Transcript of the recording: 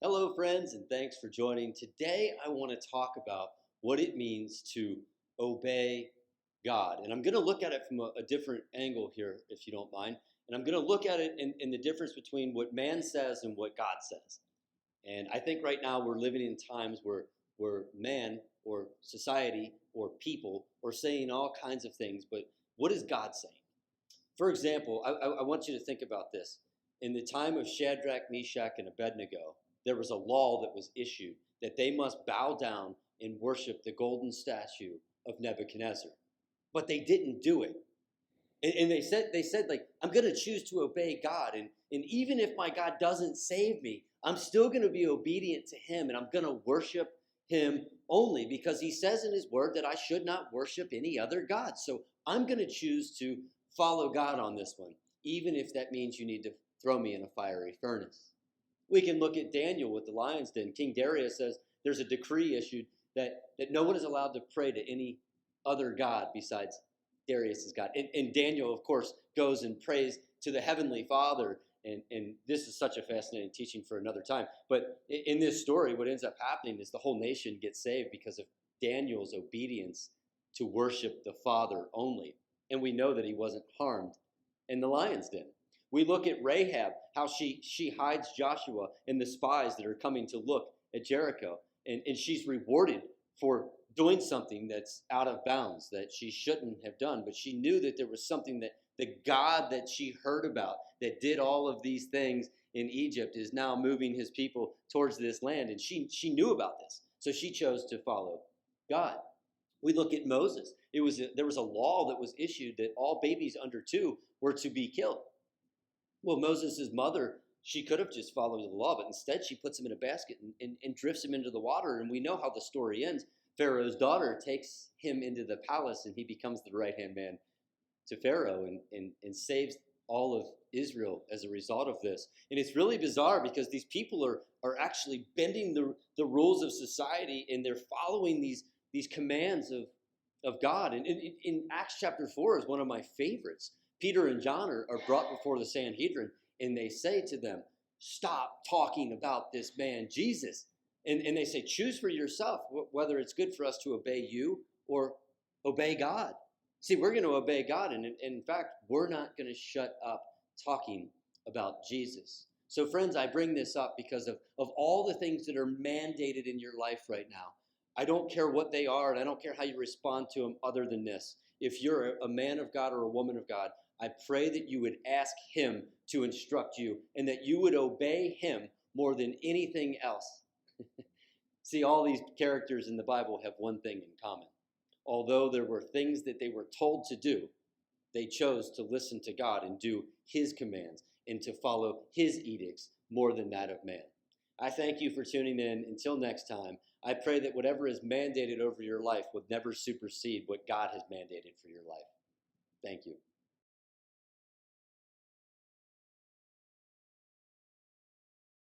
Hello, friends, and thanks for joining. Today, I want to talk about what it means to obey God. And I'm going to look at it from a different angle here, if you don't mind. And I'm going to look at it in the difference between what man says and what God says. And I think right now we're living in times where man or society or people are saying all kinds of things, but what is God saying? For example, I want you to think about this. In the time of Shadrach, Meshach, and Abednego, there was a law that was issued that they must bow down and worship the golden statue of Nebuchadnezzar. But they didn't do it. And they said, like, I'm going to choose to obey God. And even if my God doesn't save me, I'm still going to be obedient to him, and I'm going to worship him only because he says in his word that I should not worship any other God. So I'm going to choose to follow God on this one, even if that means you need to throw me in a fiery furnace. We can look at Daniel with the lion's den. King Darius says there's a decree issued that no one is allowed to pray to any other God besides Darius's God. And Daniel, of course, goes and prays to the Heavenly Father. And this is such a fascinating teaching for another time. But in this story, what ends up happening is the whole nation gets saved because of Daniel's obedience to worship the Father only. And we know that he wasn't harmed in the lion's den. We look at Rahab, how she hides Joshua and the spies that are coming to look at Jericho. And she's rewarded for doing something that's out of bounds, that she shouldn't have done. But she knew that there was something that the God that she heard about, that did all of these things in Egypt, is now moving his people towards this land. And she knew about this. So she chose to follow God. We look at Moses. There was a law that was issued that all babies under 2 were to be killed. Well, Moses' mother, she could have just followed the law, but instead she puts him in a basket and drifts him into the water. And we know how the story ends. Pharaoh's daughter takes him into the palace, and he becomes the right-hand man to Pharaoh and saves all of Israel as a result of this. And it's really bizarre because these people are actually bending the rules of society, and they're following these commands of God. And in Acts chapter 4 is one of my favorites. Peter and John are brought before the Sanhedrin, and they say to them, stop talking about this man, Jesus. And they say, choose for yourself whether it's good for us to obey you or obey God. See, we're going to obey God, and in fact, we're not going to shut up talking about Jesus. So friends, I bring this up because of all the things that are mandated in your life right now. I don't care what they are, and I don't care how you respond to them other than this. If you're a man of God or a woman of God, I pray that you would ask him to instruct you and that you would obey him more than anything else. See, all these characters in the Bible have one thing in common. Although there were things that they were told to do, they chose to listen to God and do his commands and to follow his edicts more than that of man. I thank you for tuning in. Until next time, I pray that whatever is mandated over your life would never supersede what God has mandated for your life. Thank you.